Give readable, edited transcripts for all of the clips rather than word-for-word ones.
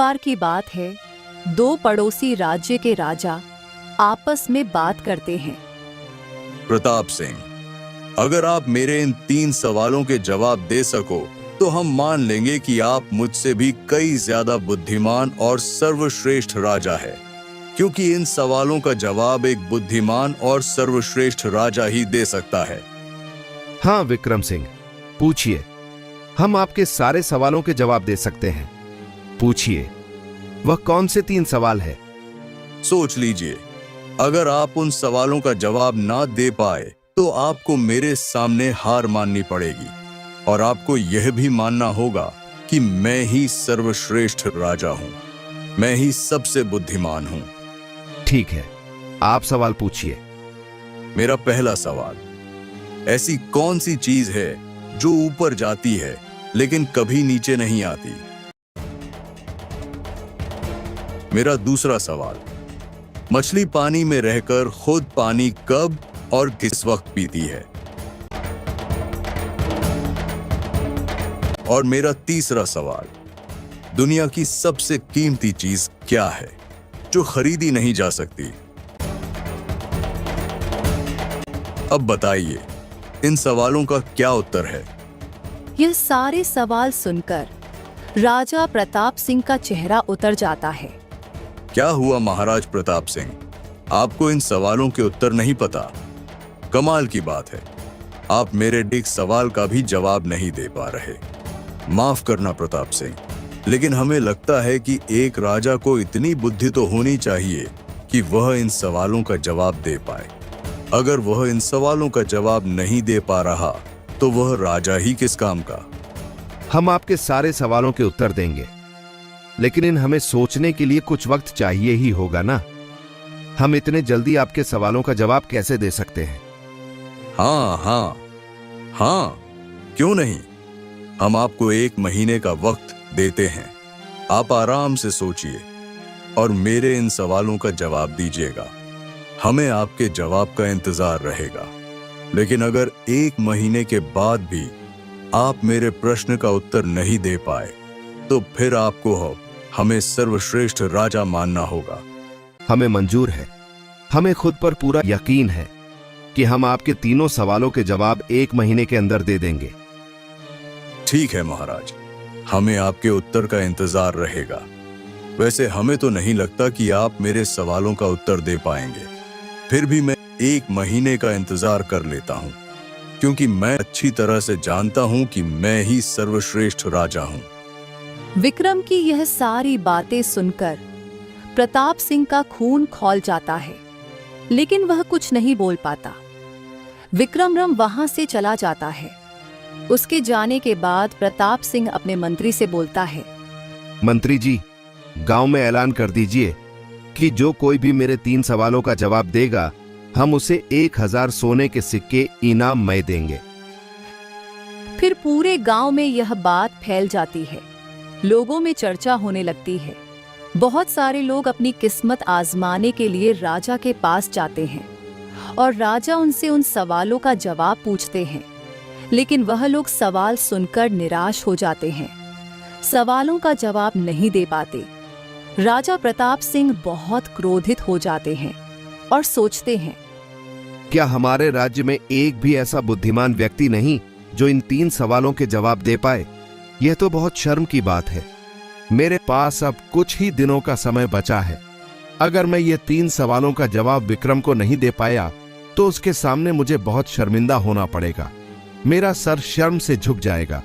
बार की बात है, दो पड़ोसी राज्य के राजा आपस में बात करते हैं। प्रताप सिंह, अगर आप मेरे इन 3 सवालों के जवाब दे सको तो हम मान लेंगे कि आप मुझसे भी कई ज्यादा बुद्धिमान और सर्वश्रेष्ठ राजा है, क्योंकि इन सवालों का जवाब एक बुद्धिमान और सर्वश्रेष्ठ राजा ही दे सकता है। हाँ विक्रम सिंह, पूछिए। हम आपके सारे सवालों के जवाब दे सकते हैं। पूछिए, वह कौन से 3 सवाल है? सोच लीजिए, अगर आप उन सवालों का जवाब ना दे पाए तो आपको मेरे सामने हार माननी पड़ेगी और आपको यह भी मानना होगा कि मैं ही सर्वश्रेष्ठ राजा हूं, मैं ही सबसे बुद्धिमान हूं। ठीक है, आप सवाल पूछिए। मेरा पहला सवाल, ऐसी कौन सी चीज है जो ऊपर जाती है लेकिन कभी नीचे नहीं आती? मेरा दूसरा सवाल, मछली पानी में रहकर खुद पानी कब और किस वक्त पीती है? और मेरा तीसरा सवाल, दुनिया की सबसे कीमती चीज क्या है जो खरीदी नहीं जा सकती? अब बताइए, इन सवालों का क्या उत्तर है? यह सारे सवाल सुनकर राजा प्रताप सिंह का चेहरा उतर जाता है। क्या हुआ महाराज प्रताप सिंह, आपको इन सवालों के उत्तर नहीं पता? कमाल की बात है, आप मेरे एक सवाल का भी जवाब नहीं दे पा रहे। माफ करना प्रताप सिंह, लेकिन हमें लगता है कि एक राजा को इतनी बुद्धि तो होनी चाहिए कि वह इन सवालों का जवाब दे पाए। अगर वह इन सवालों का जवाब नहीं दे पा रहा तो वह राजा ही किस काम का? हम आपके सारे सवालों के उत्तर देंगे, लेकिन इन हमें सोचने के लिए कुछ वक्त चाहिए ही होगा ना। हम इतने जल्दी आपके सवालों का जवाब कैसे दे सकते हैं? हाँ हाँ हाँ, क्यों नहीं, हम आपको 1 महीने का वक्त देते हैं। आप आराम से सोचिए और मेरे इन सवालों का जवाब दीजिएगा। हमें आपके जवाब का इंतजार रहेगा। लेकिन अगर 1 महीने के बाद भी आप मेरे प्रश्न का उत्तर नहीं दे पाए तो फिर आपको हमें सर्वश्रेष्ठ राजा मानना होगा। हमें मंजूर है। हमें खुद पर पूरा यकीन है कि हम आपके तीनों सवालों के जवाब 1 महीने के अंदर दे देंगे। ठीक है महाराज, हमें आपके उत्तर का इंतजार रहेगा। वैसे हमें तो नहीं लगता कि आप मेरे सवालों का उत्तर दे पाएंगे, फिर भी मैं 1 महीने का इंतजार कर लेता हूं, क्योंकि मैं अच्छी तरह से जानता हूं कि मैं ही सर्वश्रेष्ठ राजा हूं। विक्रम की यह सारी बातें सुनकर प्रताप सिंह का खून खौल जाता है, लेकिन वह कुछ नहीं बोल पाता। विक्रम वहां से चला जाता है। उसके जाने के बाद प्रताप सिंह अपने मंत्री से बोलता है, मंत्री जी, गांव में ऐलान कर दीजिए कि जो कोई भी मेरे 3 सवालों का जवाब देगा, हम उसे 1000 सोने के सिक्के इनाम में देंगे। फिर पूरे गांव में यह बात फैल जाती है। लोगों में चर्चा होने लगती है। बहुत सारे लोग अपनी किस्मत आजमाने के लिए राजा के पास जाते हैं और राजा उनसे उन सवालों का जवाब पूछते हैं, लेकिन वह लोग सवाल सुनकर निराश हो जाते हैं, सवालों का जवाब नहीं दे पाते। राजा प्रताप सिंह बहुत क्रोधित हो जाते हैं और सोचते हैं, क्या हमारे राज्य में एक भी ऐसा बुद्धिमान व्यक्ति नहीं जो इन 3 सवालों के जवाब दे पाए? यह तो बहुत शर्म की बात है। मेरे पास अब कुछ ही दिनों का समय बचा है। अगर मैं ये 3 सवालों का जवाब विक्रम को नहीं दे पाया तो उसके सामने मुझे बहुत शर्मिंदा होना पड़ेगा। मेरा सर शर्म से झुक जाएगा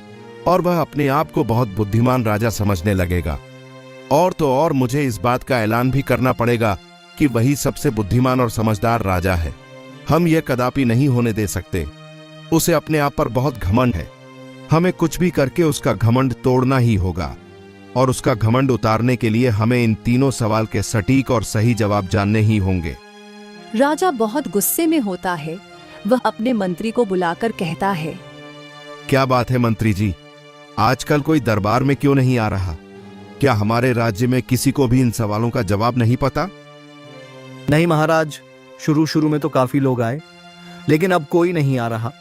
और वह अपने आप को बहुत बुद्धिमान राजा समझने लगेगा। और तो और मुझे इस बात का ऐलान भी करना पड़ेगा कि वही सबसे बुद्धिमान और समझदार राजा है। हम यह कदापि नहीं होने दे सकते। उसे अपने आप पर बहुत घमंड है। हमें कुछ भी करके उसका घमंड तोड़ना ही होगा और उसका घमंड उतारने के लिए हमें इन तीनों सवाल के सटीक और सही जवाब जानने ही होंगे। राजा बहुत गुस्से में होता है। वह अपने मंत्री को बुलाकर कहता है, क्या बात है मंत्री जी, आजकल कोई दरबार में क्यों नहीं आ रहा? क्या हमारे राज्य में किसी को भी इन सवालों का जवाब नहीं पता? नहीं महाराज, शुरू में तो काफी लोग आए, लेकिन अब कोई नहीं आ रहा।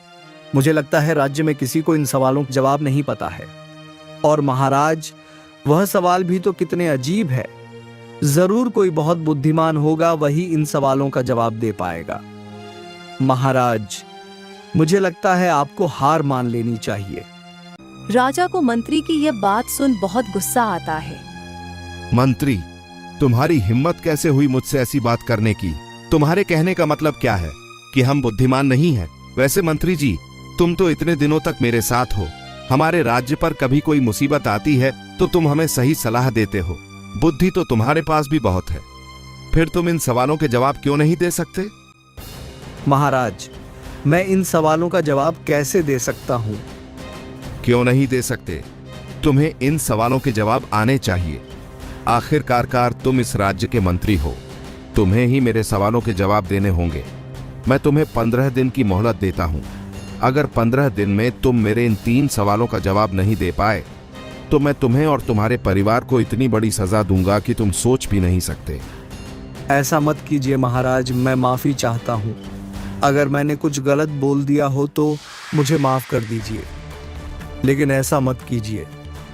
मुझे लगता है राज्य में किसी को इन सवालों का जवाब नहीं पता है। और महाराज, वह सवाल भी तो कितने अजीब है। जरूर कोई बहुत बुद्धिमान होगा, वही इन सवालों का जवाब दे पाएगा। महाराज, मुझे लगता है आपको हार मान लेनी चाहिए। राजा को मंत्री की यह बात सुन बहुत गुस्सा आता है। मंत्री, तुम्हारी हिम्मत कैसे हुई मुझसे ऐसी बात करने की? तुम्हारे कहने का मतलब क्या है कि हम बुद्धिमान नहीं हैं? वैसे मंत्री जी, तुम तो इतने दिनों तक मेरे साथ हो। हमारे राज्य पर कभी कोई मुसीबत आती है तो तुम हमें सही सलाह देते हो। बुद्धि तो तुम्हारे पास भी बहुत है, फिर तुम इन सवालों के जवाब क्यों नहीं दे सकते? महाराज, मैं इन सवालों का जवाब कैसे दे सकता हूँ? क्यों नहीं दे सकते? तुम्हें इन सवालों के जवाब आने चाहिए। आखिरकार तुम इस राज्य के मंत्री हो, तुम्हें ही मेरे सवालों के जवाब देने होंगे। मैं तुम्हें 15 दिन की मोहलत देता हूं। अगर 15 दिन में तुम मेरे इन 3 सवालों का जवाब नहीं दे पाए तो मैं तुम्हें और तुम्हारे परिवार को इतनी बड़ी सजा दूंगा कि तुम सोच भी नहीं सकते। ऐसा मत कीजिए महाराज, मैं माफी चाहता हूँ। अगर मैंने कुछ गलत बोल दिया हो तो मुझे माफ कर दीजिए, लेकिन ऐसा मत कीजिए।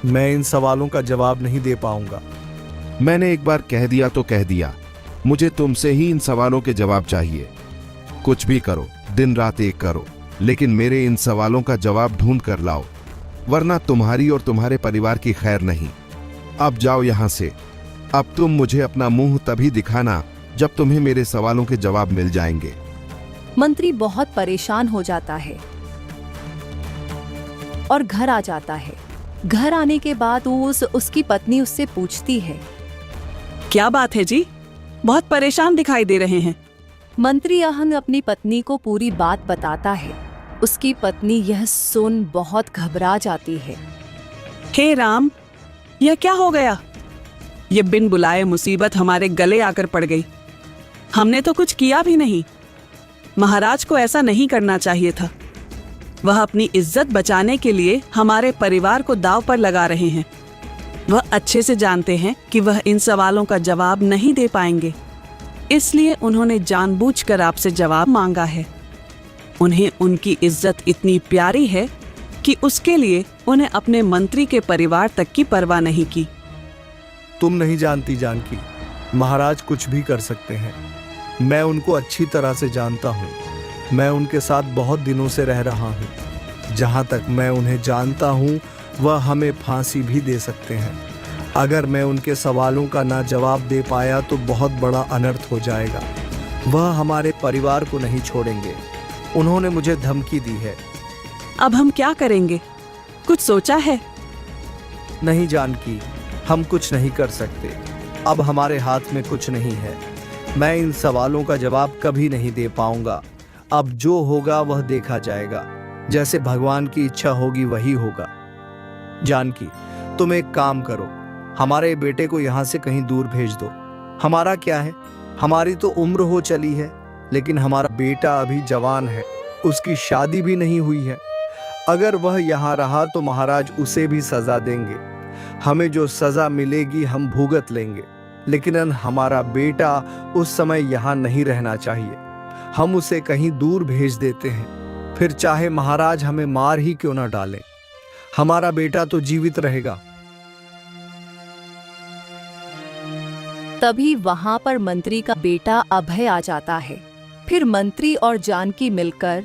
मैं इन सवालों का जवाब नहीं दे पाऊंगा। मैंने एक बार कह दिया तो कह दिया। मुझे तुमसे ही इन सवालों के जवाब चाहिए। कुछ भी करो, दिन रात एक करो, लेकिन मेरे इन सवालों का जवाब ढूंढ कर लाओ, वरना तुम्हारी और तुम्हारे परिवार की खैर नहीं। अब जाओ यहां से। अब तुम मुझे अपना मुंह तभी दिखाना जब तुम्हें मेरे सवालों के जवाब मिल जाएंगे। मंत्री बहुत परेशान हो जाता है और घर आ जाता है। घर आने के बाद उसकी पत्नी उससे पूछती है, क्या बात है जी, बहुत परेशान दिखाई दे रहे हैं। मंत्री आहंग अपनी पत्नी को पूरी बात बताता है। उसकी पत्नी यह सुन बहुत घबरा जाती है। हे राम, यह क्या हो गया? ये बिन बुलाए मुसीबत हमारे गले आकर पड़ गई। हमने तो कुछ किया भी नहीं। महाराज को ऐसा नहीं करना चाहिए था। वह अपनी इज्जत बचाने के लिए हमारे परिवार को दांव पर लगा रहे हैं। वह अच्छे से जानते हैं कि वह इन सवालों का जवाब नहीं दे पाएंगे, इसलिए उन्होंने जानबूझकर आपसे जवाब मांगा है। उन्हें उनकी इज्जत इतनी प्यारी है कि उसके लिए उन्हें अपने मंत्री के परिवार तक की परवाह नहीं की। तुम नहीं जानती जानकी, महाराज कुछ भी कर सकते हैं। मैं उनको अच्छी तरह से जानता हूँ। मैं उनके साथ बहुत दिनों से रह रहा हूँ। जहाँ तक मैं उन्हें जानता हूँ, वह हमें फांसी भी दे सकते हैं। अगर मैं उनके सवालों का ना जवाब दे पाया तो बहुत बड़ा अनर्थ हो जाएगा। वह हमारे परिवार को नहीं छोड़ेंगे। उन्होंने मुझे धमकी दी है। अब हम क्या करेंगे? कुछ सोचा है? नहीं जानकी, हम कुछ नहीं कर सकते। अब हमारे हाथ में कुछ नहीं है। मैं इन सवालों का जवाब कभी नहीं दे पाऊंगा। अब जो होगा वह देखा जाएगा। जैसे भगवान की इच्छा होगी वही होगा। जानकी, तुम एक काम करो, हमारे बेटे को यहाँ से कहीं दूर भेज दो। हमारा क्या है, हमारी तो उम्र हो चली है, लेकिन हमारा बेटा अभी जवान है, उसकी शादी भी नहीं हुई है। अगर वह यहाँ रहा तो महाराज उसे भी सजा देंगे। हमें जो सजा मिलेगी हम भुगत लेंगे, लेकिन हमारा बेटा उस समय यहाँ नहीं रहना चाहिए। हम उसे कहीं दूर भेज देते हैं, फिर चाहे महाराज हमें मार ही क्यों ना डालें, हमारा बेटा तो जीवित रहेगा। तभी वहां पर मंत्री का बेटा अभय आ जाता है। फिर मंत्री और जानकी मिलकर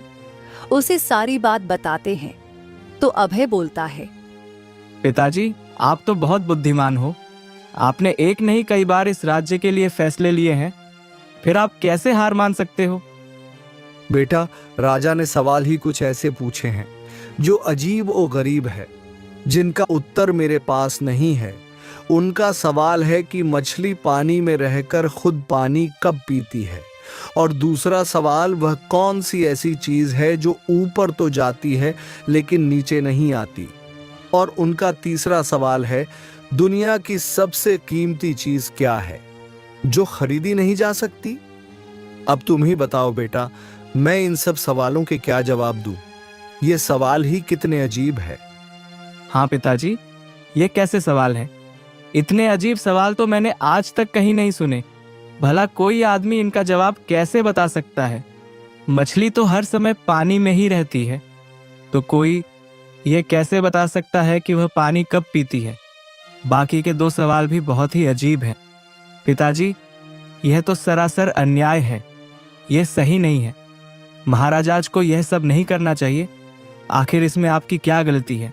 उसे सारी बात बताते हैं। तो अभय बोलता है, पिताजी, आप तो बहुत बुद्धिमान हो। आपने एक नहीं कई बार इस राज्य के लिए फैसले लिए हैं, फिर आप कैसे हार मान सकते हो? बेटा, राजा ने सवाल ही कुछ ऐसे पूछे हैं जो अजीब और गरीब है, जिनका उत्तर मेरे पास नहीं है। उनका सवाल है कि मछली पानी में रहकर खुद पानी कब पीती है, और दूसरा सवाल, वह कौन सी ऐसी चीज है जो ऊपर तो जाती है लेकिन नीचे नहीं आती। और उनका तीसरा सवाल है, दुनिया की सबसे कीमती चीज क्या है जो खरीदी नहीं जा सकती। अब तुम ही बताओ बेटा, मैं इन सब सवालों के क्या जवाब दूं? ये सवाल ही कितने अजीब है। हाँ पिताजी, ये कैसे सवाल है? इतने अजीब सवाल तो मैंने आज तक कहीं नहीं सुने। भला कोई आदमी इनका जवाब कैसे बता सकता है? मछली तो हर समय पानी में ही रहती है, तो कोई ये कैसे बता सकता है कि वह पानी कब पीती है? बाकी के 2 सवाल भी बहुत ही अजीब हैं। पिताजी, यह तो सरासर अन्याय है, यह सही नहीं है। महाराज को यह सब नहीं करना चाहिए। आखिर इसमें आपकी क्या गलती है?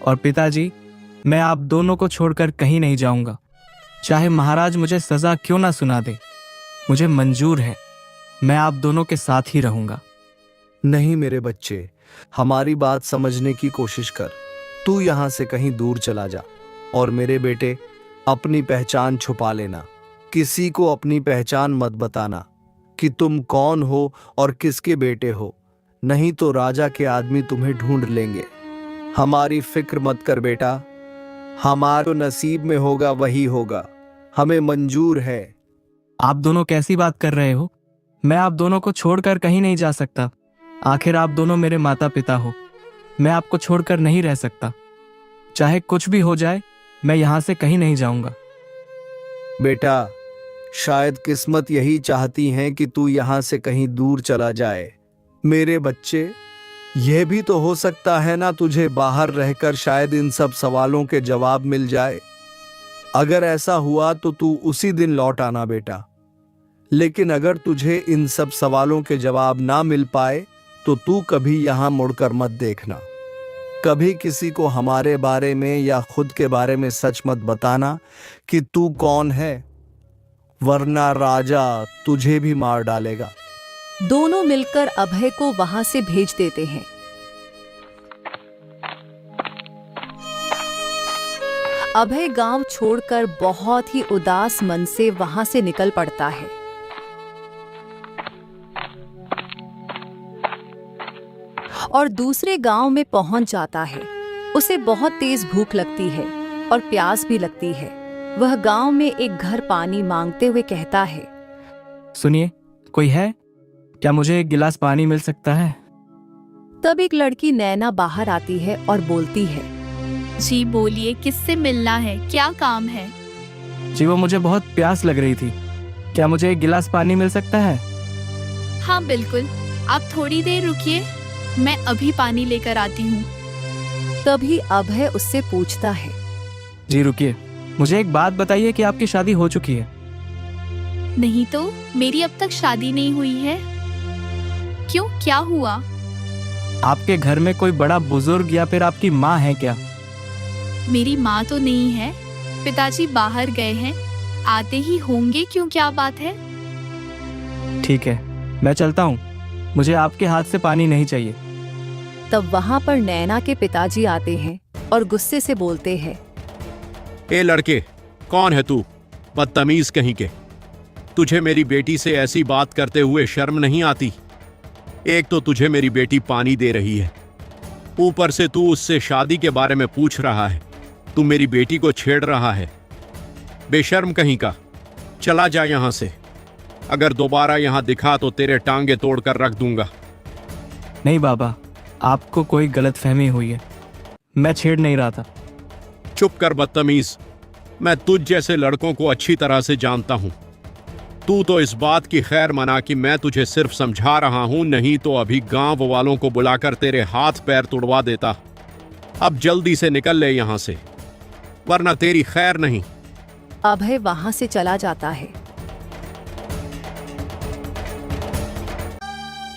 और पिताजी, मैं आप दोनों को छोड़कर कहीं नहीं जाऊंगा, चाहे महाराज मुझे सजा क्यों ना सुना दे। मुझे मंजूर है, मैं आप दोनों के साथ ही रहूंगा। नहीं मेरे बच्चे, हमारी बात समझने की कोशिश कर। तू यहाँ से कहीं दूर चला जा। और मेरे बेटे, अपनी पहचान छुपा लेना। किसी को अपनी पहचान मत बताना कि तुम कौन हो और किसके बेटे हो, नहीं तो राजा के आदमी तुम्हें ढूंढ लेंगे। हमारी फिक्र मत कर बेटा, हमारे नसीब में होगा वही होगा, हमें मंजूर है। आप दोनों कैसी बात कर रहे हो? मैं आप दोनों को छोड़कर कहीं नहीं जा सकता। आखिर आप दोनों मेरे माता पिता हो। मैं आपको छोड़कर नहीं रह सकता। चाहे कुछ भी हो जाए, मैं यहां से कहीं नहीं जाऊंगा। बेटा, शायद किस्मत यही चाहती है कि तू यहां से कहीं दूर चला जाए। मेरे बच्चे, यह भी तो हो सकता है ना, तुझे बाहर रहकर शायद इन सब सवालों के जवाब मिल जाए। अगर ऐसा हुआ तो तू उसी दिन लौट आना बेटा। लेकिन अगर तुझे इन सब सवालों के जवाब ना मिल पाए तो तू कभी यहां मुड़कर मत देखना। कभी किसी को हमारे बारे में या खुद के बारे में सच मत बताना कि तू कौन है, वरना राजा तुझे भी मार डालेगा। दोनों मिलकर अभय को वहां से भेज देते हैं। अभय गांव छोड़कर बहुत ही उदास मन से वहां से निकल पड़ता है। और दूसरे गांव में पहुंच जाता है। उसे बहुत तेज भूख लगती है और प्यास भी लगती है। वह गांव में एक घर पानी मांगते हुए कहता है, सुनिए, कोई है? क्या मुझे एक गिलास पानी मिल सकता है? तब एक लड़की नैना बाहर आती है और बोलती है, जी बोलिए, किससे मिलना है, क्या काम है? जी, वो मुझे बहुत प्यास लग रही थी। क्या मुझे एक गिलास पानी मिल सकता है? हाँ बिल्कुल, आप थोड़ी देर रुकिए, मैं अभी पानी लेकर आती हूँ। तभी अभय उससे पूछता है, जी रुकिए, मुझे एक बात बताइए कि आपकी शादी हो चुकी है? नहीं तो, मेरी अब तक शादी नहीं हुई है। क्यों, क्या हुआ? आपके घर में कोई बड़ा बुजुर्ग या फिर आपकी माँ है क्या? मेरी माँ तो नहीं है, पिताजी बाहर गए हैं, आते ही होंगे। क्यों, क्या बात है? ठीक है, मैं चलता हूँ, मुझे आपके हाथ से पानी नहीं चाहिए। तब वहां पर नैना के पिताजी आते हैं और गुस्से से बोलते हैं, ए लड़के, कौन है तू? बदतमीज कहीं के। तुझे मेरी बेटी से ऐसी बात करते हुए शर्म नहीं आती? एक तो तुझे मेरी बेटी पानी दे रही है, ऊपर से तू उससे शादी के बारे में पूछ रहा है। तू मेरी बेटी को छेड़ रहा है। बेशर्म कहीं का, चला जा यहां से। अगर दोबारा यहां दिखा तो तेरे टांगे तोड़कर रख दूंगा। नहीं बाबा, आपको कोई गलतफहमी हुई है, मैं छेड़ नहीं रहा था। चुप कर बदतमीज, मैं तुझ जैसे लड़कों को अच्छी तरह से जानता हूं। तू तो इस बात की खैर मना कि मैं तुझे सिर्फ समझा रहा हूं, नहीं तो अभी गांव वालों को बुलाकर तेरे हाथ पैर तुड़वा देता। अब जल्दी से निकल ले यहां से, वरना तेरी खैर नहीं। अभय वहां से चला जाता है।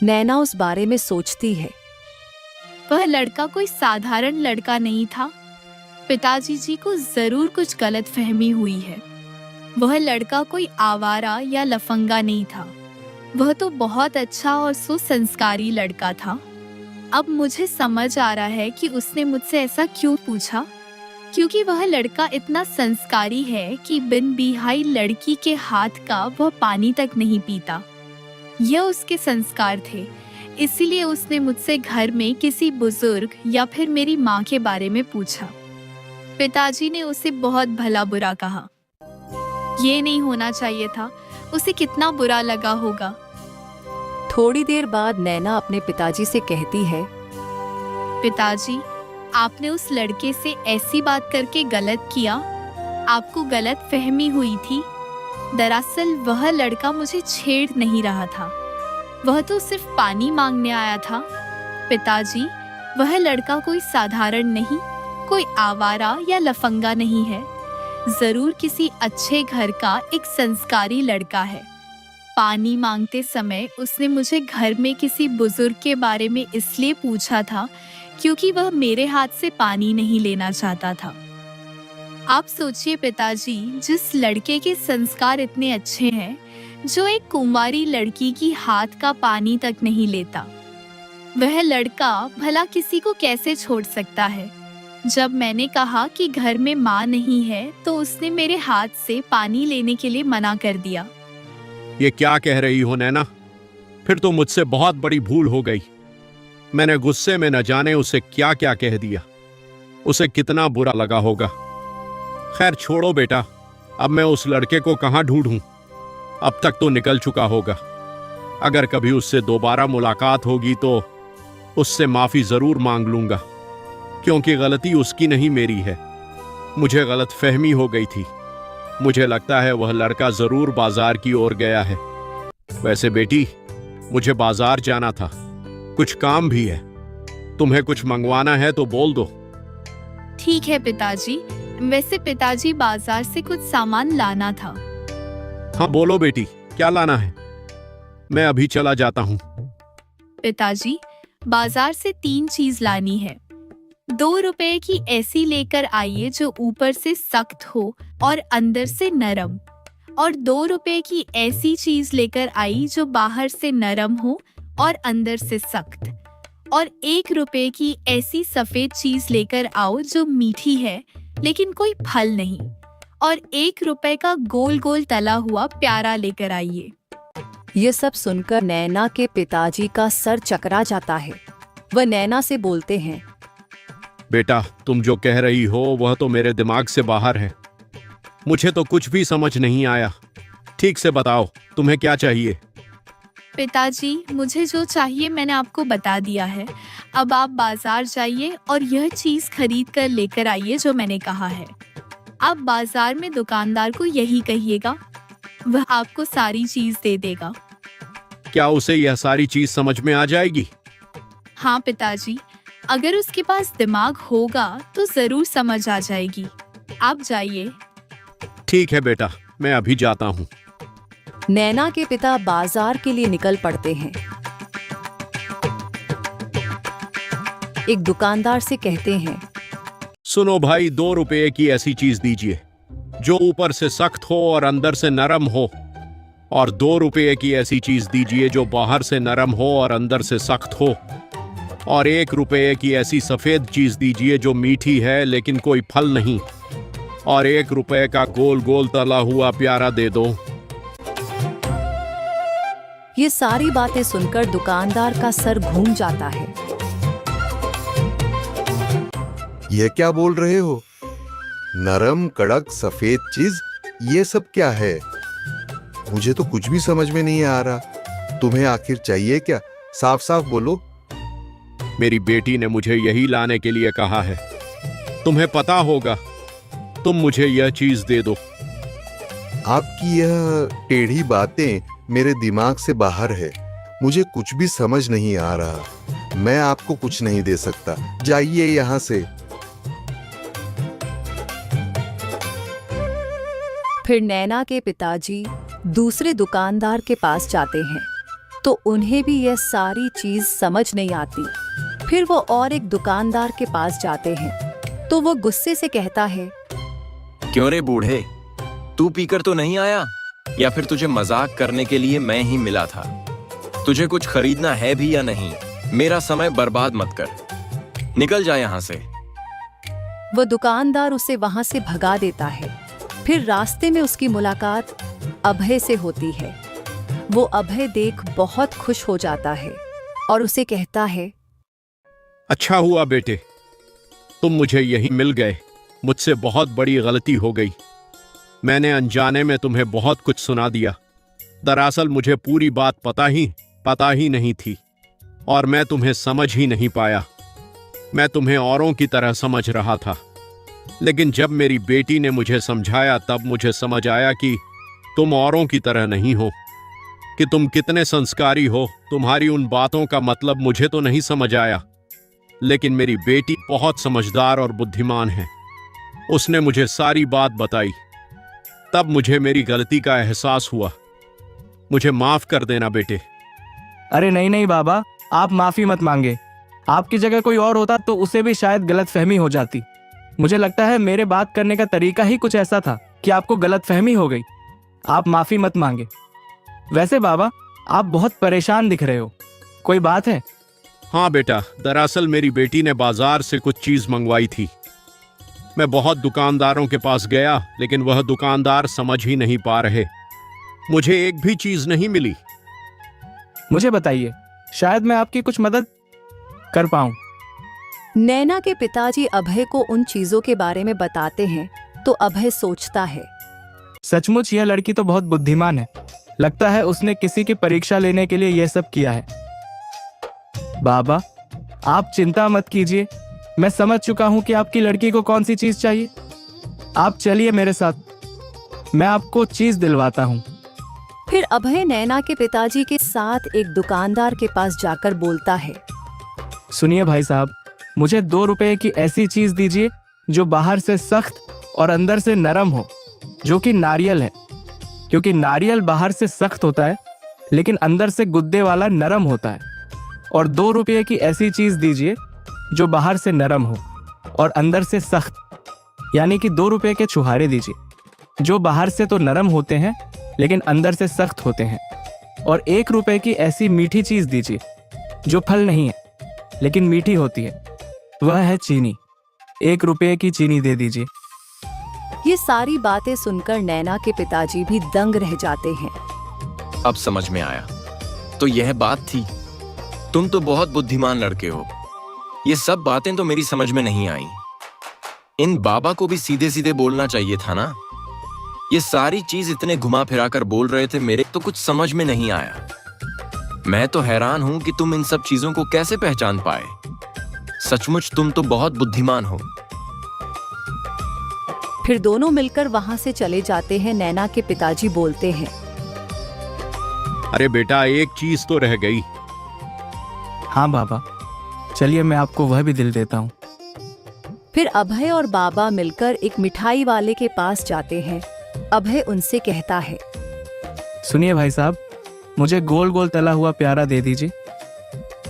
नैना उस बारे में सोचती है, वह लड़का कोई साधारण लड़का नहीं था। पिताजी जी को जरूर कुछ गलतफहमी हुई है। वह लड़का कोई आवारा या लफंगा नहीं था। वह तो बहुत अच्छा और सुसंस्कारी लड़का था। अब मुझे समझ आ रहा है कि उसने मुझसे ऐसा क्यों पूछा, क्योंकि वह लड़का इतना संस्कारी है कि बिन बिहाई लड़की के हाथ का वह पानी तक नहीं पीता। यह उसके संस्कार थे, इसीलिए उसने मुझसे घर में किसी बुजुर्ग या फिर मेरी माँ के बारे में पूछा। पिताजी ने उसे बहुत भला बुरा कहा। ये नहीं होना चाहिए था, उसे कितना बुरा लगा होगा। थोड़ी देर बाद नैना अपने पिताजी से कहती है, पिताजी, आपने उस लड़के से ऐसी बात करके गलत किया। आपको गलत फहमी हुई थी। दरअसल वह लड़का मुझे छेड़ नहीं रहा था, वह तो सिर्फ पानी मांगने आया था। पिताजी, वह लड़का कोई साधारण नहीं, कोई आवारा या लफंगा नहीं है, जरूर किसी अच्छे घर का एक संस्कारी लड़का है। पानी मांगते समय उसने मुझे घर में किसी बुजुर्ग के बारे में इसलिए पूछा था क्योंकि वह मेरे हाथ से पानी नहीं लेना चाहता था। आप सोचिए पिताजी, जिस लड़के के संस्कार इतने अच्छे हैं, जो एक कुंवारी लड़की की हाथ का पानी तक नहीं लेता, वह लड़का भला किसी को कैसे छोड़ सकता है। जब मैंने कहा कि घर में माँ नहीं है तो उसने मेरे हाथ से पानी लेने के लिए मना कर दिया। ये क्या कह रही हो नैना? फिर तो मुझसे बहुत बड़ी भूल हो गई। मैंने गुस्से में न जाने उसे क्या क्या कह दिया। उसे कितना बुरा लगा होगा। खैर छोड़ो बेटा, अब मैं उस लड़के को कहाँ ढूंढूं? अब तक तो निकल चुका होगा। अगर कभी उससे दोबारा मुलाकात होगी तो उससे माफी जरूर मांग लूंगा, क्योंकि गलती उसकी नहीं मेरी है। मुझे गलत फहमी हो गई थी। मुझे लगता है वह लड़का जरूर बाजार की ओर गया है। वैसे बेटी, मुझे बाजार जाना था, कुछ काम भी है। तुम्हें कुछ मंगवाना है तो बोल दो। ठीक है पिताजी, वैसे पिताजी बाजार से कुछ सामान लाना था। हाँ बोलो बेटी, क्या लाना है? मैं अभी चला जाता हूँ। पिताजी, बाजार से 3 चीज लानी है। 2 रुपए की ऐसी लेकर आइए जो ऊपर से सख्त हो और अंदर से नरम, और 2 रुपए की ऐसी चीज लेकर आई जो बाहर से नरम हो और अंदर से सख्त, और 1 रुपए की ऐसी सफेद चीज लेकर आओ जो मीठी है लेकिन कोई फल नहीं, और 1 रुपए का गोल गोल तला हुआ प्यारा लेकर आइए। ये सब सुनकर नैना के पिताजी का सर चकरा जाता है। वह नैना से बोलते हैं, बेटा, तुम जो कह रही हो वह तो मेरे दिमाग से बाहर है। मुझे तो कुछ भी समझ नहीं आया। ठीक से बताओ, तुम्हें क्या चाहिए? पिताजी, मुझे जो चाहिए मैंने आपको बता दिया है। अब आप बाजार जाइए और यह चीज खरीद कर लेकर आइए जो मैंने कहा है। आप बाजार में दुकानदार को यही कहिएगा, वह आपको सारी चीज दे देगा। क्या उसे यह सारी चीज समझ में आ जाएगी? हाँ पिताजी, अगर उसके पास दिमाग होगा तो जरूर समझ आ जाएगी। आप जाइए। ठीक है बेटा, मैं अभी जाता हूँ। नैना के पिता बाजार के लिए निकल पड़ते हैं। एक दुकानदार से कहते हैं, सुनो भाई, 2 रुपए की ऐसी चीज दीजिए जो ऊपर से सख्त हो और अंदर से नरम हो, और 2 रुपए की ऐसी चीज दीजिए जो बाहर से नरम हो और अंदर से सख्त हो, और 1 रुपए की ऐसी सफेद चीज दीजिए जो मीठी है लेकिन कोई फल नहीं, और 1 रुपए का गोल गोल तला हुआ प्यारा दे दो। ये सारी बातें सुनकर दुकानदार का सर घूम जाता है। ये क्या बोल रहे हो? नरम कड़क सफेद चीज, ये सब क्या है? मुझे तो कुछ भी समझ में नहीं आ रहा। तुम्हें आखिर चाहिए क्या? साफ साफ बोलो। मेरी बेटी ने मुझे यही लाने के लिए कहा है। तुम्हें पता होगा, तुम मुझे यह चीज दे दो। आपकी यह टेढ़ी बातें मेरे दिमाग से बाहर है। मुझे कुछ भी समझ नहीं आ रहा। मैं आपको कुछ नहीं दे सकता। जाइए यहाँ से। फिर नैना के पिताजी दूसरे दुकानदार के पास जाते हैं तो उन्हें भी यह सारी चीज समझ नहीं आती। फिर वो और एक दुकानदार के पास जाते हैं तो वो गुस्से से कहता है, क्यों रे बूढ़े, तू पीकर तो नहीं आया, या फिर तुझे मजाक करने के लिए मैं ही मिला था? तुझे कुछ खरीदना है भी या नहीं? मेरा समय बर्बाद मत कर, निकल जा यहाँ से। वो दुकानदार उसे वहां से भगा देता है। फिर रास्ते में उसकी मुलाकात अभय से होती है। वो अभय देख बहुत खुश हो जाता है और उसे कहता है, अच्छा हुआ बेटे, तुम मुझे यहीं मिल गए। मुझसे बहुत बड़ी गलती हो गई। मैंने अनजाने में तुम्हें बहुत कुछ सुना दिया। दरअसल मुझे पूरी बात पता ही नहीं थी, और मैं तुम्हें समझ ही नहीं पाया। मैं तुम्हें औरों की तरह समझ रहा था, लेकिन जब मेरी बेटी ने मुझे समझाया तब मुझे समझ आया कि तुम औरों की तरह नहीं हो, कि तुम कितने संस्कारी हो। तुम्हारी उन बातों का मतलब मुझे तो नहीं समझ आया, लेकिन मेरी बेटी बहुत समझदार और बुद्धिमान है। उसने मुझे सारी बात बताई। तब मुझे मेरी गलती का एहसास हुआ। मुझे माफ कर देना बेटे। अरे नहीं नहीं बाबा, आप माफी मत मांगे। आपकी जगह कोई और होता तो उसे भी शायद गलतफहमी हो जाती। मुझे लगता है मेरे बात करने का तरीका ही कुछ ऐसा था कि आपको गलतफहमी हो गई। आप माफी मत मांगे। वैसे बाबा, आप बहुत परेशान दिख रहे हो, कोई बात है? हाँ बेटा, दरअसल मेरी बेटी ने बाजार से कुछ चीज मंगवाई थी। मैं बहुत दुकानदारों के पास गया, लेकिन वह दुकानदार समझ ही नहीं पा रहे। मुझे एक भी चीज नहीं मिली। मुझे बताइए, शायद मैं आपकी कुछ मदद कर पाऊं। नैना के पिताजी अभय को उन चीजों के बारे में बताते हैं तो अभय सोचता है, सचमुच यह लड़की तो बहुत बुद्धिमान है। लगता है उसने किसी की परीक्षा लेने के लिए यह सब किया है। बाबा, आप चिंता मत कीजिए, मैं समझ चुका हूं कि आपकी लड़की को कौन सी चीज चाहिए। आप चलिए मेरे साथ, मैं आपको चीज दिलवाता हूं। फिर अभय नैना के पिताजी के साथ एक दुकानदार के पास जाकर बोलता है, सुनिए भाई साहब, मुझे 2 रुपए की ऐसी चीज दीजिए जो बाहर से सख्त और अंदर से नरम हो, जो कि नारियल है। क्योंकि नारियल बाहर से सख्त होता है लेकिन अंदर से गुद्दे वाला नरम होता है। और 2 रुपये की ऐसी चीज दीजिए जो बाहर से नरम हो और अंदर से सख्त, यानी कि 2 रुपये के छुहारे दीजिए, जो बाहर से तो नरम होते हैं लेकिन अंदर से सख्त होते हैं। और 1 रुपये की ऐसी मीठी चीज दीजिए जो फल नहीं है लेकिन मीठी होती है, वह है चीनी। 1 रुपये की चीनी दे दीजिए। ये सारी बातें सुनकर नैना के पिताजी भी दंग रह जाते हैं। अब समझ में आया, तो यह बात थी। तुम तो बहुत बुद्धिमान लड़के हो। ये सब बातें तो मेरी समझ में नहीं आई। इन बाबा को भी सीधे सीधे बोलना चाहिए था ना। ये सारी चीज इतने घुमा फिरा कर बोल रहे थे, मेरे तो कुछ समझ में नहीं आया। मैं तो हैरान हूं कि तुम इन सब चीजों को कैसे पहचान पाए। सचमुच तुम तो बहुत बुद्धिमान हो। फिर दोनों मिलकर वहां से चले जाते हैं। नैना के पिताजी बोलते हैं, अरे बेटा, एक चीज तो रह गई। हाँ बाबा, चलिए मैं आपको वह भी दिल देता हूँ। फिर अभय और बाबा मिलकर एक मिठाई वाले के पास जाते हैं। अभय उनसे कहता है, सुनिए भाई साहब, मुझे गोल गोल तला हुआ प्यारा दे दीजिए।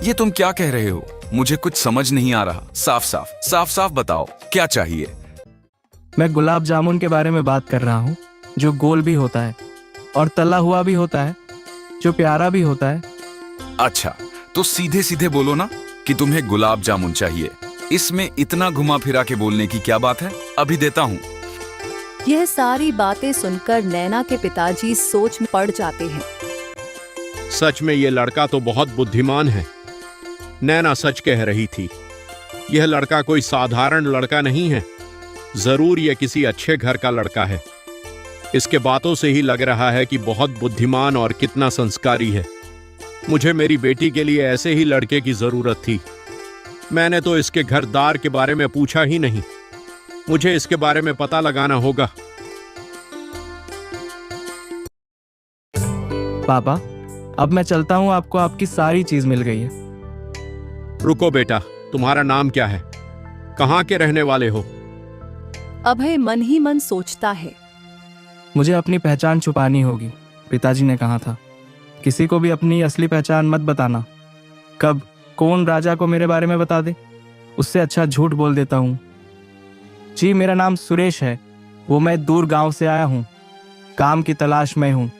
ये तुम क्या कह रहे हो? मुझे कुछ समझ नहीं आ रहा। साफ साफ बताओ, क्या चाहिए? मैं गुलाब जामुन के बारे में बात कर रहा हूँ, जो गोल भी होता है और तला हुआ भी होता है, जो प्यारा भी होता है। अच्छा, तो सीधे सीधे बोलो ना कि तुम्हें गुलाब जामुन चाहिए। इसमें इतना घुमा फिरा के बोलने की क्या बात है? अभी देता हूँ। यह सारी बातें सुनकर नैना के पिताजी सोच में पड़ जाते हैं। सच में ये लड़का तो बहुत बुद्धिमान है। नैना सच कह रही थी। यह लड़का कोई साधारण लड़का नहीं है। जरूर यह किसी अच्छे घर का लड़का है। इसके बातों से ही लग रहा है कि बहुत बुद्धिमान और कितना संस्कारी है। मुझे मेरी बेटी के लिए ऐसे ही लड़के की जरूरत थी। मैंने तो इसके घरदार के बारे में पूछा ही नहीं। मुझे इसके बारे में पता लगाना होगा। पापा, अब मैं चलता हूँ, आपको आपकी सारी चीज मिल गई है। रुको बेटा, तुम्हारा नाम क्या है? कहाँ के रहने वाले हो? अभय मन ही मन सोचता है, मुझे अपनी पहचान छुपानी होगी। पिताजी ने कहा था, किसी को भी अपनी असली पहचान मत बताना। कब कौन राजा को मेरे बारे में बता दे, उससे अच्छा झूठ बोल देता हूँ। जी, मेरा नाम सुरेश है। वो मैं दूर गांव से आया हूँ। काम की तलाश में हूँ।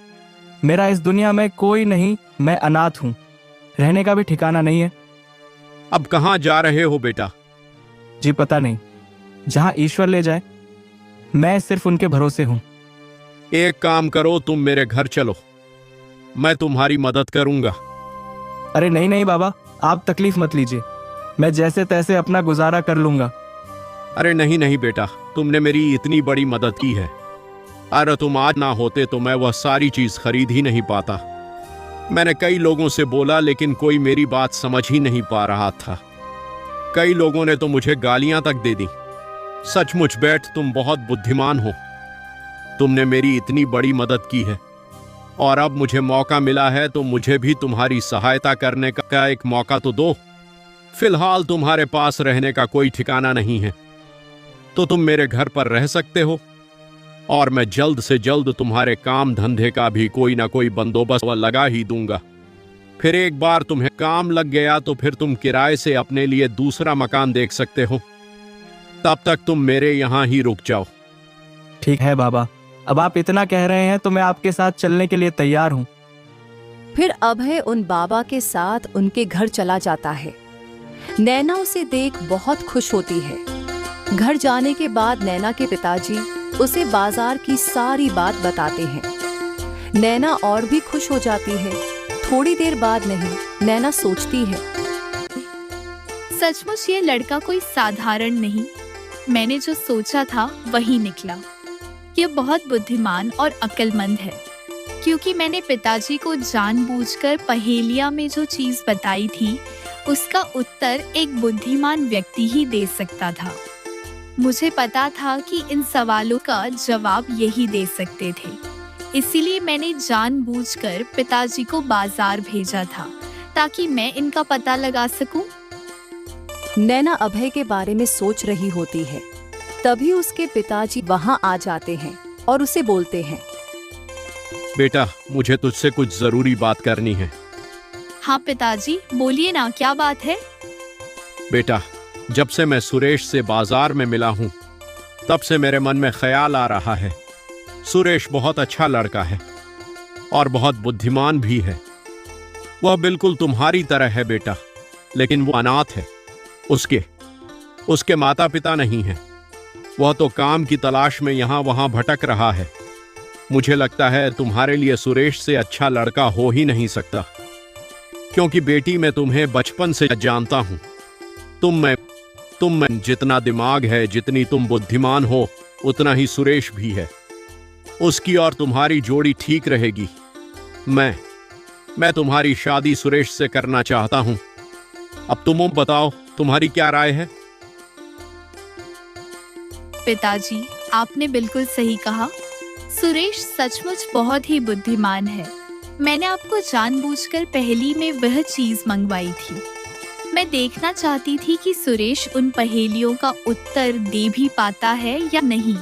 मेरा इस दुनिया में कोई नहीं, मैं अनाथ हूँ। रहने का भी ठिकाना नहीं है। अब कहाँ जा रहे हो बेटा? जी पता नहीं, जहाँ ईश्वर ले जाए। मैं सिर्फ उनके भरोसे हूँ। एक काम करो, तुम मेरे घर चलो, मैं तुम्हारी मदद करूंगा। अरे नहीं नहीं बाबा, आप तकलीफ मत लीजिए, मैं जैसे तैसे अपना गुजारा कर लूंगा। अरे नहीं नहीं बेटा, तुमने मेरी इतनी बड़ी मदद की है। अरे तुम आज ना होते तो मैं वह सारी चीज खरीद ही नहीं पाता। मैंने कई लोगों से बोला, लेकिन कोई मेरी बात समझ ही नहीं पा रहा था। कई लोगों ने तो मुझे गालियां तक दे दी। सचमुच बेट, तुम बहुत बुद्धिमान हो। तुमने मेरी इतनी बड़ी मदद की है और अब मुझे मौका मिला है तो मुझे भी तुम्हारी सहायता करने का एक मौका तो दो। फिलहाल तुम्हारे पास रहने का कोई ठिकाना नहीं है, तो तुम मेरे घर पर रह सकते हो और मैं जल्द से जल्द तुम्हारे काम धंधे का भी कोई ना कोई बंदोबस्त लगा ही दूंगा। फिर एक बार तुम्हें काम लग गया तो फिर तुम किराए से अपने लिए दूसरा मकान देख सकते हो। तब तक तुम मेरे यहाँ ही रुक जाओ। ठीक है बाबा, अब आप इतना कह रहे हैं तो मैं आपके साथ चलने के लिए तैयार हूँ। फिर अभय उन बाबा के साथ उनके घर चला जाता है। नैना उसे देख बहुत खुश होती है। घर जाने के बाद नैना के पिताजी उसे बाजार की सारी बात बताते हैं। नैना और भी खुश हो जाती है। थोड़ी देर बाद नहीं, नैना सोचती है, सचमुच ये लड़का कोई साधारण नहीं। मैंने जो सोचा था वही निकला। ये बहुत बुद्धिमान और अक्लमंद है, क्योंकि मैंने पिताजी को जानबूझकर पहेलिया में जो चीज बताई थी उसका उत्तर एक बुद्धिमान व्यक्ति ही दे सकता था। मुझे पता था कि इन सवालों का जवाब यही दे सकते थे, इसीलिए मैंने जानबूझकर पिताजी को बाजार भेजा था ताकि मैं इनका पता लगा सकूं। नैना अभय के बारे में सोच रही होती है। तभी उसके पिताजी वहां आ जाते हैं और उसे बोलते हैं, बेटा, मुझे तुझसे कुछ जरूरी बात करनी है। हाँ पिताजी, बोलिए ना, क्या बात है? बेटा, जब से मैं सुरेश से बाजार में मिला हूं तब से मेरे मन में ख्याल आ रहा है, सुरेश बहुत अच्छा लड़का है और बहुत बुद्धिमान भी है। वह बिल्कुल तुम्हारी तरह है बेटा, लेकिन वो अनाथ है। उसके माता पिता नहीं हैं। वह तो काम की तलाश में यहाँ वहाँ भटक रहा है। मुझे लगता है तुम्हारे लिए सुरेश से अच्छा लड़का हो ही नहीं सकता, क्योंकि बेटी मैं तुम्हें बचपन से जानता हूँ। तुम में जितना दिमाग है, जितनी तुम बुद्धिमान हो, उतना ही सुरेश भी है। उसकी और तुम्हारी जोड़ी ठीक रहेगी। मैं तुम्हारी शादी सुरेश से करना चाहता हूँ। अब तुम बताओ, तुम्हारी क्या राय है? पिताजी, आपने बिल्कुल सही कहा। सुरेश सचमुच बहुत ही बुद्धिमान है। मैंने आपको जानबूझकर पहेली में वह चीज मंगवाई थी। मैं देखना चाहती थी कि सुरेश उन पहेलियों का उत्तर दे भी पाता है या नहीं,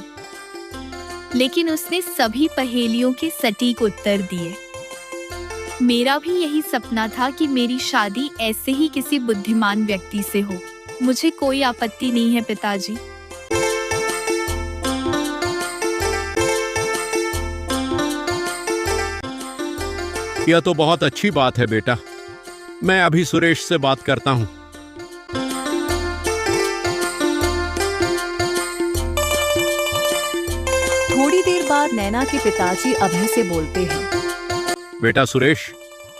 लेकिन उसने सभी पहेलियों के सटीक उत्तर दिए। मेरा भी यही सपना था कि मेरी शादी ऐसे ही किसी बुद्धिमान व्यक्ति से हो। मुझे कोई आपत्ति नहीं है पिताजी। यह तो बहुत अच्छी बात है बेटा। मैं अभी सुरेश से बात करता हूँ। थोड़ी देर बाद नैना के पिताजी अभय से बोलते हैं, बेटा सुरेश,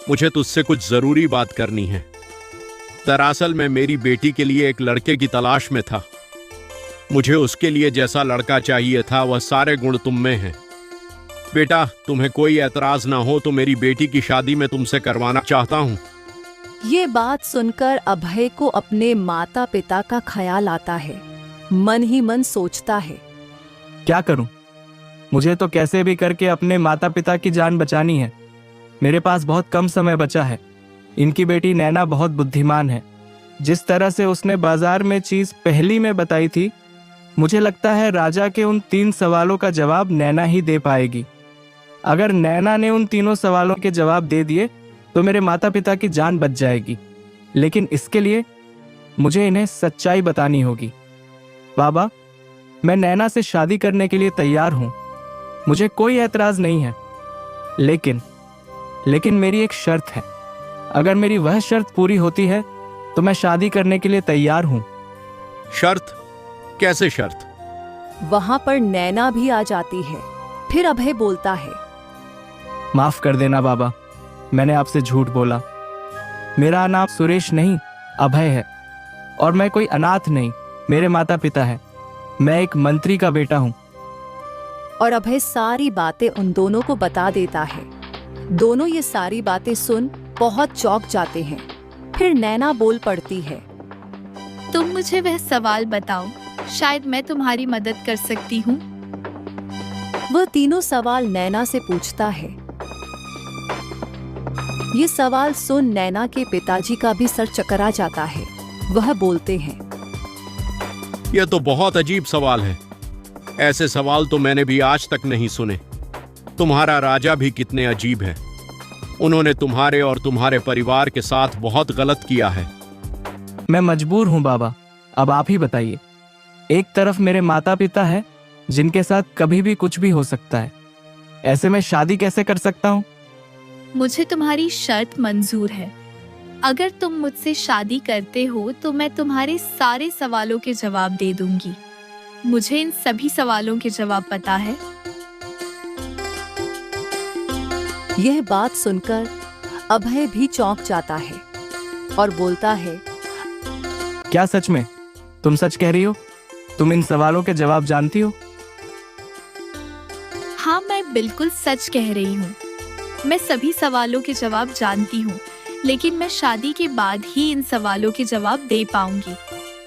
मुझे तुझसे कुछ जरूरी बात करनी है। दरअसल मैं मेरी बेटी के लिए एक लड़के की तलाश में था। मुझे उसके लिए जैसा लड़का चाहिए था वह सारे गुण तुम में हैं। बेटा, तुम्हें कोई ऐतराज ना हो तो मेरी बेटी की शादी मैं तुमसे करवाना चाहता हूँ। ये बात सुनकर अभय को अपने माता पिता का ख्याल आता है। मन ही मन सोचता है, क्या करूं? मुझे तो कैसे भी करके अपने माता पिता की जान बचानी है। मेरे पास बहुत कम समय बचा है। इनकी बेटी नैना बहुत बुद्धिमान है। जिस तरह से उसने बाजार में चीज पहली में बताई थी, मुझे लगता है राजा के उन 3 सवालों का जवाब नैना ही दे पाएगी। अगर नैना ने उन तीनों सवालों के जवाब दे दिए तो मेरे माता पिता की जान बच जाएगी। लेकिन इसके लिए मुझे इन्हें सच्चाई बतानी होगी। बाबा, मैं नैना से शादी करने के लिए तैयार हूं। मुझे कोई ऐतराज नहीं है, लेकिन मेरी एक शर्त है। अगर मेरी वह शर्त पूरी होती है तो मैं शादी करने के लिए तैयार हूं। शर्त? कैसे शर्त? वहां पर नैना भी आ जाती है। फिर अभय बोलता है, माफ कर देना बाबा, मैंने आपसे झूठ बोला। मेरा नाम सुरेश नहीं, अभय है। और मैं कोई अनाथ नहीं, मेरे माता पिता हैं। मैं एक मंत्री का बेटा हूं। और अभय सारी बातें उन दोनों को बता देता है। दोनों ये सारी बातें सुन बहुत चौंक जाते हैं। फिर नैना बोल पड़ती है, तुम मुझे वह सवाल बताओ, शायद मैं तुम्हारी मदद कर सकती हूँ। वह तीनों सवाल नैना से पूछता है। ये सवाल सुन नैना के पिताजी का भी सर चकरा जाता है। वह बोलते हैं, यह तो बहुत अजीब सवाल है। ऐसे सवाल तो मैंने भी आज तक नहीं सुने। तुम्हारा राजा भी कितने अजीब है। उन्होंने तुम्हारे और तुम्हारे परिवार के साथ बहुत गलत किया है। मैं मजबूर हूँ बाबा, अब आप ही बताइए। एक तरफ मेरे माता पिता है जिनके साथ कभी भी कुछ भी हो सकता है, ऐसे में शादी कैसे कर सकता हूँ? मुझे तुम्हारी शर्त मंजूर है। अगर तुम मुझसे शादी करते हो तो मैं तुम्हारे सारे सवालों के जवाब दे दूंगी। मुझे इन सभी सवालों के जवाब पता है। यह बात सुनकर अभय भी चौंक जाता है और बोलता है, क्या सच में? तुम सच कह रही हो? तुम इन सवालों के जवाब जानती हो? हाँ, मैं बिल्कुल सच कह रही हूँ। मैं सभी सवालों के जवाब जानती हूँ, लेकिन मैं शादी के बाद ही इन सवालों के जवाब दे पाऊंगी,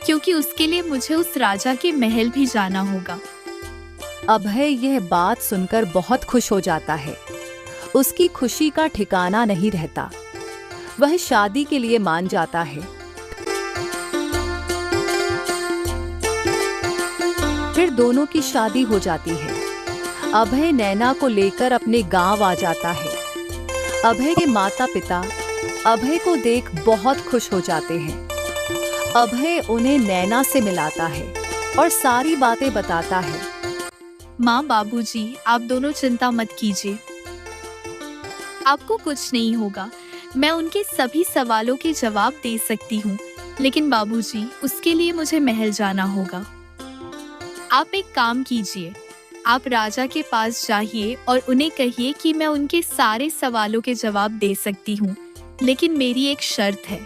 क्योंकि उसके लिए मुझे उस राजा के महल भी जाना होगा। अभय यह बात सुनकर बहुत खुश हो जाता है। उसकी खुशी का ठिकाना नहीं रहता। वह शादी के लिए मान जाता है। फिर दोनों की शादी हो जाती है। अभय नैना को लेकर अपने गांव आ जाता है। अभय के माता पिता अभय को देख बहुत खुश हो जाते हैं। अभय उन्हें नैना से मिलाता है और सारी बातें बताता है। माँ, बाबूजी, आप दोनों चिंता मत कीजिए। आपको कुछ नहीं होगा। मैं उनके सभी सवालों के जवाब दे सकती हूँ, लेकिन बाबूजी, उसके लिए मुझे महल जाना होगा। आप एक काम कीजिए, आप राजा के पास जाइए और उन्हें कहिए कि मैं उनके सारे सवालों के जवाब दे सकती हूँ, लेकिन मेरी एक शर्त है।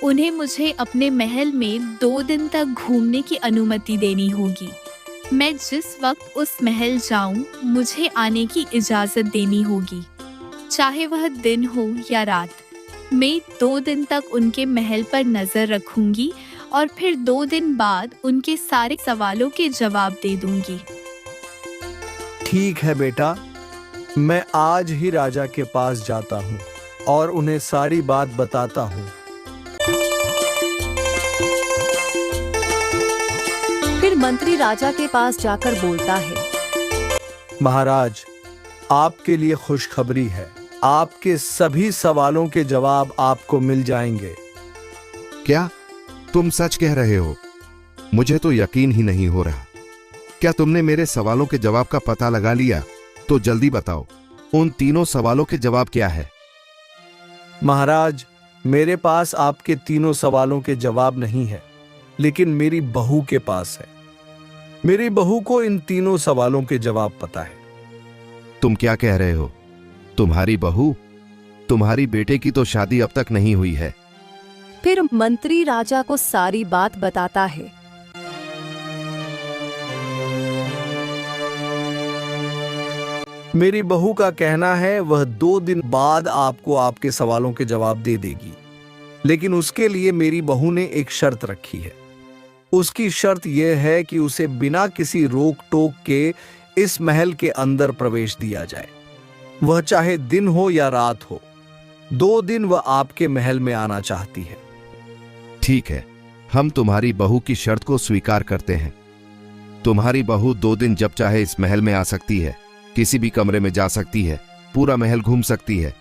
उन्हें मुझे अपने महल में 2 दिन तक घूमने की अनुमति देनी होगी। मैं जिस वक्त उस महल जाऊं, मुझे आने की इजाजत देनी होगी, चाहे वह दिन हो या रात। मैं 2 दिन तक उनके महल पर नजर रखूंगी और फिर 2 दिन बाद उनके सारे सवालों के जवाब दे दूंगी। ठीक है बेटा, मैं आज ही राजा के पास जाता हूँ और उन्हें सारी बात बताता हूँ। फिर मंत्री राजा के पास जाकर बोलता है, महाराज, आपके लिए खुशखबरी है। आपके सभी सवालों के जवाब आपको मिल जाएंगे। क्या तुम सच कह रहे हो? मुझे तो यकीन ही नहीं हो रहा। क्या तुमने मेरे सवालों के जवाब का पता लगा लिया? तो जल्दी बताओ, उन तीनों सवालों के जवाब क्या है? महाराज, मेरे पास आपके तीनों सवालों के जवाब नहीं है, लेकिन मेरी बहू के पास है। मेरी बहू को इन तीनों सवालों के जवाब पता है। तुम क्या कह रहे हो? तुम्हारी बहू? तुम्हारी बेटे की तो शादी अब तक नहीं हुई है। फिर मंत्री राजा को सारी बात बताता है। मेरी बहू का कहना है वह 2 दिन बाद आपको आपके सवालों के जवाब दे देगी, लेकिन उसके लिए मेरी बहू ने एक शर्त रखी है। उसकी शर्त यह है कि उसे बिना किसी रोक टोक के इस महल के अंदर प्रवेश दिया जाए, वह चाहे दिन हो या रात हो। 2 दिन वह आपके महल में आना चाहती है। ठीक है, हम तुम्हारी बहू की शर्त को स्वीकार करते हैं। तुम्हारी बहू 2 दिन जब चाहे इस महल में आ सकती है, किसी भी कमरे में जा सकती है, पूरा महल घूम सकती है।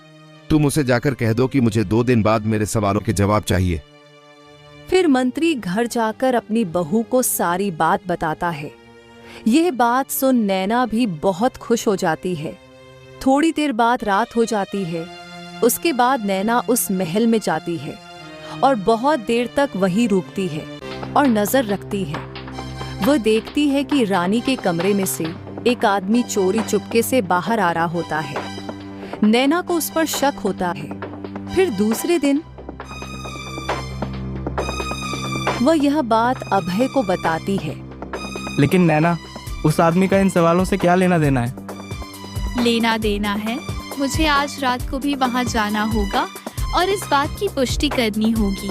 तुम उसे जाकर कह दो कि मुझे 2 दिन बाद मेरे सवालों के जवाब चाहिए। फिर मंत्री घर जाकर अपनी बहू को सारी बात बताता है। यह बात सुन नैना भी बहुत खुश हो जाती है। थोड़ी देर बाद रात हो जाती है। उसके बाद नैना उस महल में जाती है और बहुत देर तक वहीं रुकती है और नजर रखती है। वह देखती है कि रानी के कमरे में से एक आदमी चोरी चुपके से बाहर आ रहा होता है। नैना को उस पर शक होता है। फिर दूसरे दिन वह यह बात अभय को बताती है। लेकिन नैना, उस आदमी का इन सवालों से क्या लेना देना है? लेना देना है, मुझे आज रात को भी वहां जाना होगा और इस बात की पुष्टि करनी होगी।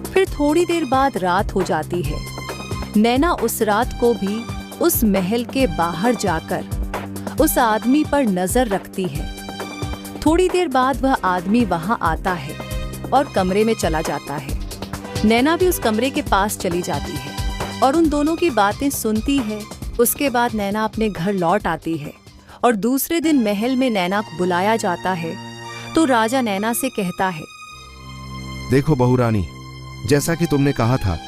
फिर थोड़ी देर बाद रात हो जाती है। नैना उस रात को भी उस महल के बाहर जाकर उस आदमी पर नजर रखती है। थोड़ी देर बाद वह आदमी वहां आता है और कमरे में चला जाता है। नैना भी उस कमरे के पास चली जाती है और उन दोनों की बातें सुनती है। उसके बाद नैना अपने घर लौट आती है और दूसरे दिन महल में नैना को बुलाया जाता है तो राजा नैना से कहता है, देखो बहुरानी, जैसा कि तुमने कहा था,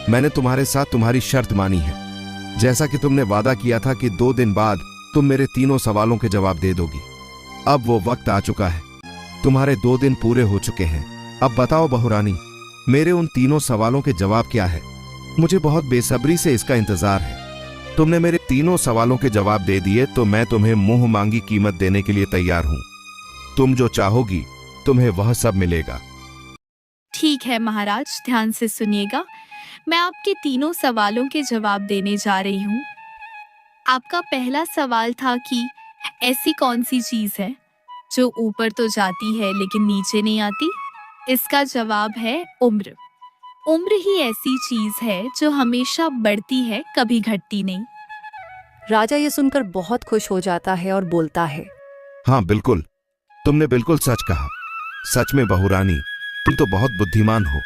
मैंने तुम्हारे साथ तुम्हारी शर्त मानी है। जैसा कि तुमने वादा किया था कि 2 दिन बाद तुम मेरे तीनों सवालों के जवाब दे दोगी। अब वो वक्त आ चुका है। तुम्हारे 2 दिन पूरे हो चुके हैं। अब बताओ बहुरानी, मेरे उन तीनों सवालों के जवाब क्या है? मुझे बहुत बेसब्री से इसका इंतजार है। तुमने मेरे तीनों सवालों के जवाब दे दिए तो मैं तुम्हें मुंह मांगी कीमत देने के लिए तैयार हूं। तुम जो चाहोगी तुम्हें वह सब मिलेगा। ठीक है महाराज, ध्यान से सुनिएगा। मैं आपके तीनों सवालों के जवाब देने जा रही हूँ। आपका पहला सवाल था कि ऐसी कौन सी चीज है जो ऊपर तो जाती है लेकिन नीचे नहीं आती? इसका जवाब है उम्र। उम्र ही ऐसी चीज है जो हमेशा बढ़ती है, कभी घटती नहीं। राजा ये सुनकर बहुत खुश हो जाता है और बोलता है, हाँ बिल्कुल, तुमने बिल्कुल सच कहा। सच में बहुरानी, तुम तो बहुत बुद्धिमान हो।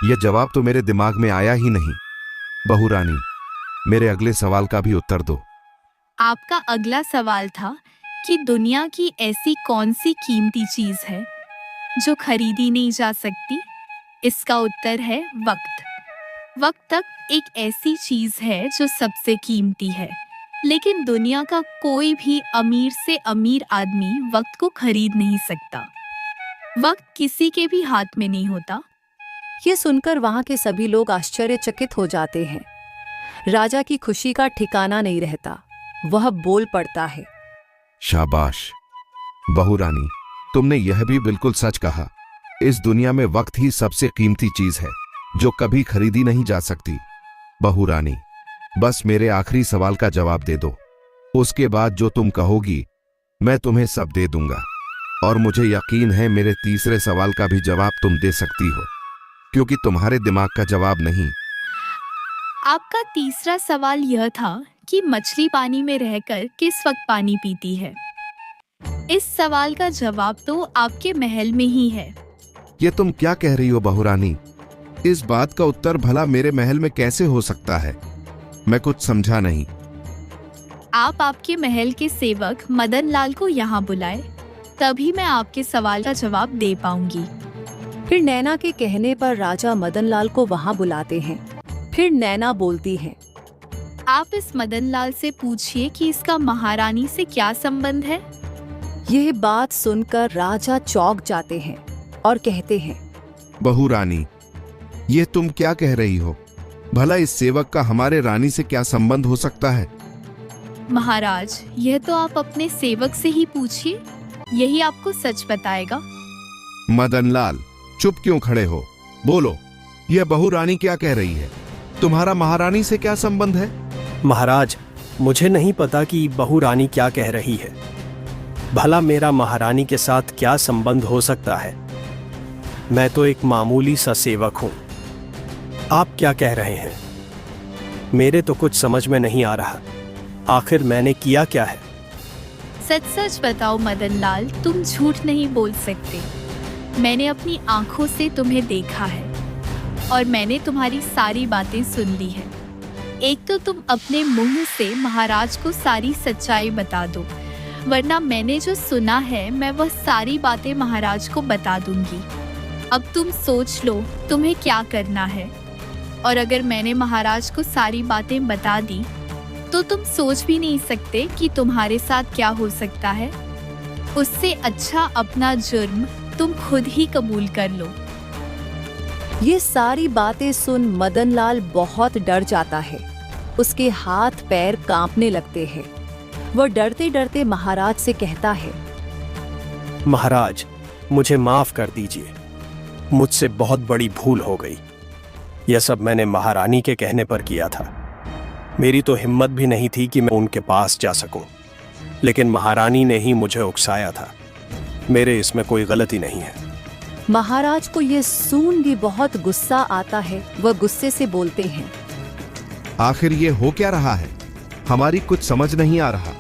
यह जवाब तो मेरे दिमाग में आया ही नहीं। बहुरानी, मेरे अगले सवाल का भी उत्तर दो। आपका अगला सवाल था कि दुनिया की ऐसी कौन सी कीमती चीज है जो खरीदी नहीं जा सकती? इसका उत्तर है वक्त। वक्त तक एक ऐसी चीज है जो सबसे कीमती है, लेकिन दुनिया का कोई भी अमीर से अमीर आदमी वक्त को खरीद नहीं सकता। वक्त किसी के भी हाथ में नहीं होता। ये सुनकर वहां के सभी लोग आश्चर्यचकित हो जाते हैं। राजा की खुशी का ठिकाना नहीं रहता। वह बोल पड़ता है, शाबाश बहुरानी, तुमने यह भी बिल्कुल सच कहा। इस दुनिया में वक्त ही सबसे कीमती चीज है जो कभी खरीदी नहीं जा सकती। बहुरानी, बस मेरे आखिरी सवाल का जवाब दे दो। उसके बाद जो तुम कहोगी मैं तुम्हें सब दे दूंगा। और मुझे यकीन है मेरे तीसरे सवाल का भी जवाब तुम दे सकती हो, क्योंकि तुम्हारे दिमाग का जवाब नहीं। आपका तीसरा सवाल यह था कि मछली पानी में रहकर किस वक्त पानी पीती है। इस सवाल का जवाब तो आपके महल में ही है। ये तुम क्या कह रही हो बहुरानी? इस बात का उत्तर भला मेरे महल में कैसे हो सकता है? मैं कुछ समझा नहीं। आप आपके महल के सेवक मदन लाल को यहाँ बुलाए, तभी मैं आपके सवाल का जवाब दे पाऊंगी। फिर नैना के कहने पर राजा मदन लाल को वहां बुलाते हैं। फिर नैना बोलती है, आप इस मदन लाल से पूछिए कि इसका महारानी से क्या संबंध है। यह बात सुनकर राजा चौंक जाते हैं और कहते हैं, बहुरानी, ये तुम क्या कह रही हो? भला इस सेवक का हमारे रानी से क्या संबंध हो सकता है? महाराज, यह तो आप अपने सेवक से ही पूछिए, यही आपको सच बताएगा। मदन लाल, चुप क्यों खड़े हो? बोलो, यह बहुरानी क्या कह रही है? तुम्हारा महारानी से क्या संबंध है? महाराज, मुझे नहीं पता कि बहुरानी क्या कह रही है। भला मेरा महारानी के साथ क्या संबंध हो सकता है? मैं तो एक मामूली सा सेवक हूं। आप क्या कह रहे हैं? मेरे तो कुछ समझ में नहीं आ रहा। आखिर मैंने किया क्या है? सच सच बताओ मदन लाल, तुम झूठ नहीं बोल सकते। मैंने अपनी आंखों से तुम्हें देखा है और मैंने तुम्हारी सारी बातें सुन ली है। एक तो तुम अपने मुंह से महाराज को सारी सच्चाई बता दो, वरना मैंने जो सुना है मैं वह सारी बातें महाराज को बता दूंगी। अब तुम सोच लो तुम्हें क्या करना है। और अगर मैंने महाराज को सारी बातें बता दी तो तुम सोच भी नहीं सकते कि तुम्हारे साथ क्या हो सकता है। उससे अच्छा अपना जुर्म तुम खुद ही कबूल कर लो। ये सारी बातें सुन मदन लाल बहुत डर जाता है। उसके हाथ पैर कांपने लगते हैं। वह डरते डरते महाराज से कहता है, महाराज, मुझे माफ कर दीजिए। मुझसे बहुत बड़ी भूल हो गई। यह सब मैंने महारानी के कहने पर किया था। मेरी तो हिम्मत भी नहीं थी कि मैं उनके पास जा सकूं, लेकिन महारानी ने ही मुझे उकसाया था। मेरे इसमें कोई गलती नहीं है। महाराज को यह सुन भी बहुत गुस्सा आता है। वह गुस्से से बोलते हैं, आखिर ये हो क्या रहा है? हमारी कुछ समझ नहीं आ रहा।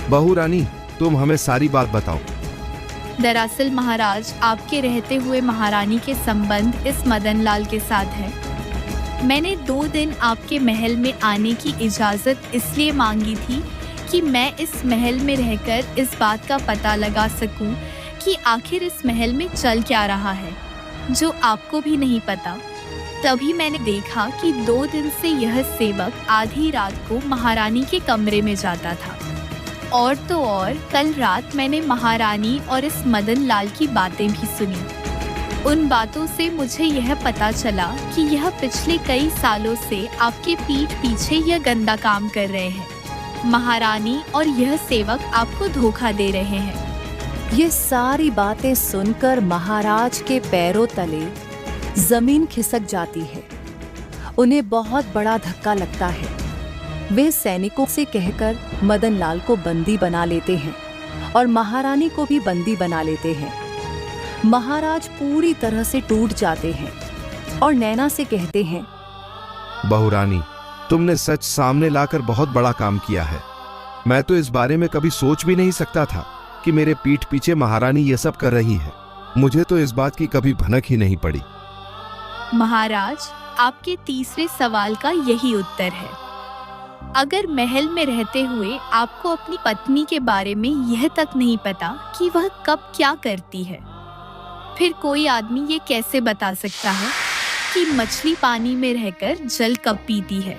बहुरानी, तुम हमें सारी बात बताओ। दरअसल महाराज, आपके रहते हुए महारानी के संबंध इस मदन लाल के साथ है। मैंने 2 दिन आपके महल में आने की इजाज़त इसलिए मांगी थी कि मैं इस महल में रहकर इस बात का पता लगा सकूं कि आखिर इस महल में चल क्या रहा है, जो आपको भी नहीं पता। तभी मैंने देखा कि 2 दिन से यह सेवक आधी रात को महारानी के कमरे में जाता था। और तो और कल रात मैंने महारानी और इस मदन लाल की बातें भी सुनी। उन बातों से मुझे यह पता चला कि यह पिछले कई सालों से आपके पीठ पीछे यह गंदा काम कर रहे हैं। महारानी और यह सेवक आपको धोखा दे रहे हैं। ये सारी बातें सुनकर महाराज के पैरों तले जमीन खिसक जाती है। उन्हें बहुत बड़ा धक्का लगता है। वे सैनिकों से कहकर मदन लाल को बंदी बना लेते हैं और महारानी को भी बंदी बना लेते हैं। महाराज पूरी तरह से टूट जाते हैं और नैना से कहते हैं, बहुरानी, तुमने सच सामने लाकर बहुत बड़ा काम किया है। मैं तो इस बारे में कभी सोच भी नहीं सकता था कि मेरे पीठ पीछे महारानी ये सब कर रही है। मुझे तो इस बात की कभी भनक ही नहीं पड़ी। महाराज, आपके तीसरे सवाल का यही उत्तर है। अगर महल में रहते हुए आपको अपनी पत्नी के बारे में यह तक नहीं पता कि वह कब क्या करती है, फिर कोई आदमी ये कैसे बता सकता है कि मछली पानी में रहकर जल कब पीती है।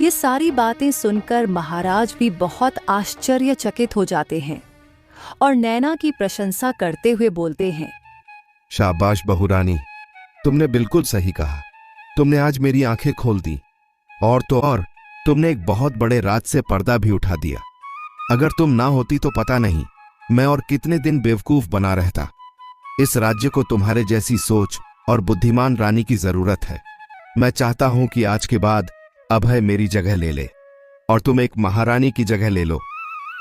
ये सारी बातें सुनकर महाराज भी बहुत आश्चर्यचकित हो जाते हैं और नैना की प्रशंसा करते हुए बोलते हैं, शाबाश बहुरानी, तुमने बिल्कुल सही कहा। तुमने आज मेरी आंखें खोल दी। और तो और तुमने एक बहुत बड़े राज से पर्दा भी उठा दिया। अगर तुम ना होती तो पता नहीं मैं और कितने दिन बेवकूफ बना रहता। इस राज्य को तुम्हारे जैसी सोच और बुद्धिमान रानी की जरूरत है। मैं चाहता हूं कि आज के बाद अभय मेरी जगह ले ले और तुम एक महारानी की जगह ले लो,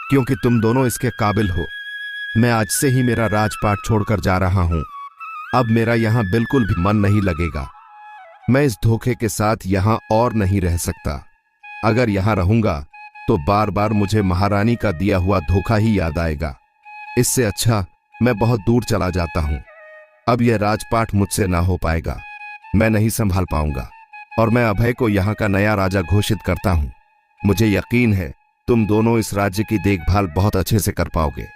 क्योंकि तुम दोनों इसके काबिल हो। मैं आज से ही मेरा राजपाट छोड़कर जा रहा हूं। अब मेरा यहां बिल्कुल भी मन नहीं लगेगा। मैं इस धोखे के साथ यहां और नहीं रह सकता। अगर यहां रहूंगा तो बार बार मुझे महारानी का दिया हुआ धोखा ही याद आएगा। इससे अच्छा मैं बहुत दूर चला जाता हूं। अब यह राजपाट मुझसे ना हो पाएगा। मैं नहीं संभाल पाऊंगा और मैं अभय को यहाँ का नया राजा घोषित करता हूं। मुझे यकीन है तुम दोनों इस राज्य की देखभाल बहुत अच्छे से कर पाओगे।